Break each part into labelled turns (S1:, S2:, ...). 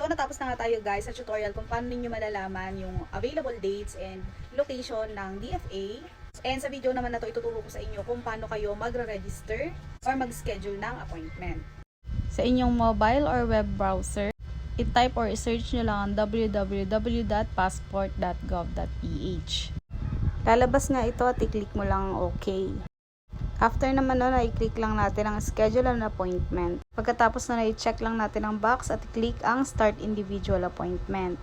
S1: So natapos na nga tayo guys sa tutorial kung paano ninyo malalaman yung available dates and location ng DFA. And sa video naman na to, ituturo ko sa inyo kung paano kayo magre-register or mag-schedule ng appointment. Sa inyong mobile or web browser, i-type or i-search nyo lang ang www.passport.gov.ph. Lalabas nga ito at i-click mo lang OK. After naman nun, i-click lang natin ang schedule an appointment. Pagkatapos na i-check lang natin ang box at i-click ang start individual appointment.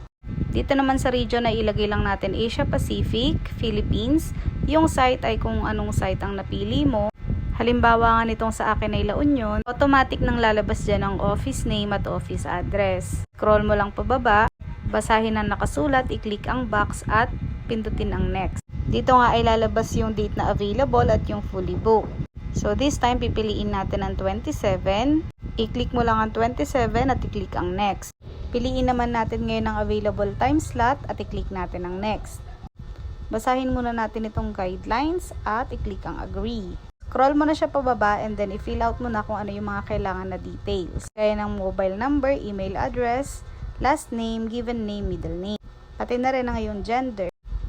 S1: Dito naman sa region ay ilagay lang natin Asia Pacific, Philippines. Yung site ay kung anong site ang napili mo. Halimbawa nga nitong sa akin ay La Union, automatic nang lalabas dyan ang office name at office address. Scroll mo lang pababa, basahin ang nakasulat, i-click ang box at pindutin ang next. Dito nga ay lalabas yung date na available at yung fully booked. So this time pipiliin natin ang 27. I-click mo lang ang 27 at i-click ang next. Piliin naman natin ngayon ang available time slot at i-click natin ang next. Basahin muna natin itong guidelines at i-click ang agree. Scroll mo na siya pababa and then i-fill out mo na kung ano yung mga kailangan na details. Kaya ng mobile number, email address, last name, given name, middle name. Pati na rin ang iyong gender.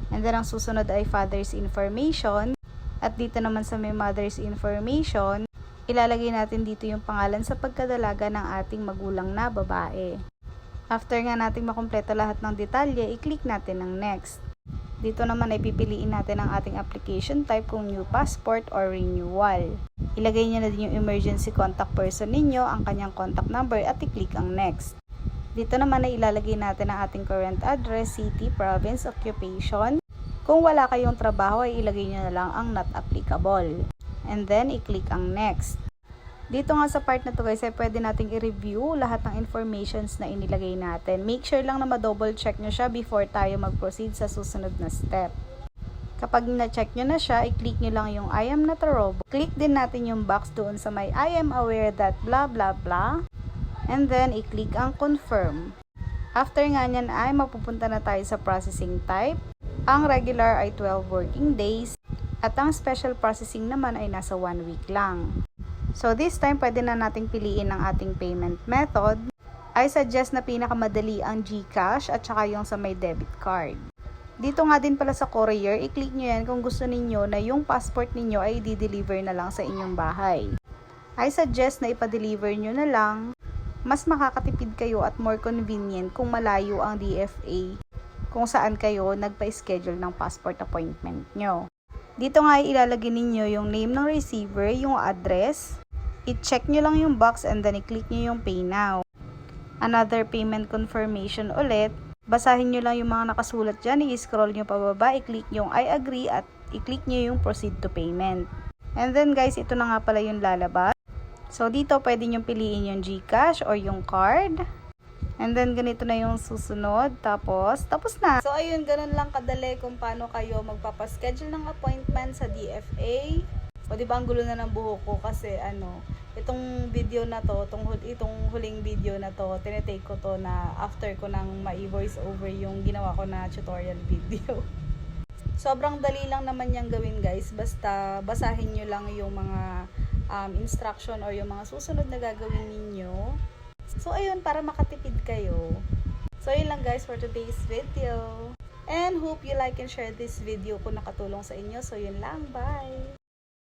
S1: And then ang susunod ay father's information. At dito naman sa may mother's information, ilalagay natin dito yung pangalan sa pagkadalaga ng ating magulang na babae. After nga nating makumpleto lahat ng detalye, i-click natin ang next. Dito naman ay pipiliin natin ang ating application type kung new passport or renewal. Ilagay niyo na din yung emergency contact person ninyo, ang kanyang contact number at i-click ang next. Dito naman ay ilalagay natin ang ating current address, city, province, occupation. Kung wala kayong trabaho ay ilagay nyo na lang ang not applicable. And then i-click ang next. Dito nga sa part na to guys ay pwede nating i-review lahat ng informations na inilagay natin. Make sure lang na ma-double check nyo siya before tayo mag-proceed sa susunod na step. Kapag na-check nyo na siya, i-click nyo lang yung I am not a robot. Click din natin yung box doon sa may I am aware that blah blah blah. And then i-click ang confirm. After nga nyan ay mapupunta na tayo sa processing type. Ang regular ay 12 working days at ang special processing naman ay nasa 1 week lang. So this time pwede na nating piliin ang ating payment method. I suggest na pinakamadali ang GCash at saka yung sa may debit card. Dito nga din pala sa courier, i-click nyo yan kung gusto ninyo na yung passport ninyo ay i-deliver na lang sa inyong bahay. I suggest na ipa-deliver nyo na lang. Mas makakatipid kayo at more convenient kung malayo ang DFA kung saan kayo nagpa-schedule ng passport appointment nyo. Dito nga ilalagay ninyo yung name ng receiver, yung address. I-check nyo lang yung box and then i-click nyo yung pay now. Another payment confirmation ulit. Basahin nyo lang yung mga nakasulat dyan. I-scroll nyo pababa, i-click yung I agree at i-click nyo yung proceed to payment. And then guys, ito na nga pala yung lalabas. So dito pwede nyo piliin yung GCash or yung card. And then, ganito na yung susunod. Tapos na. So, ayun, ganun lang kadali kung paano kayo magpapaschedule ng appointment sa DFA. O, diba, ang gulo na ng buhok ko kasi, itong video na to, itong huling video na to, tinitake ko to na after ko nang ma-voice over yung ginawa ko na tutorial video. Sobrang dali lang naman yung gawin, guys. Basta, basahin nyo lang yung mga instruction or yung mga susunod na gagawin ninyo. So, ayun, para makatipid kayo. So, yun lang guys for today's video. And hope you like and share this video kung nakatulong sa inyo. So, yun lang. Bye!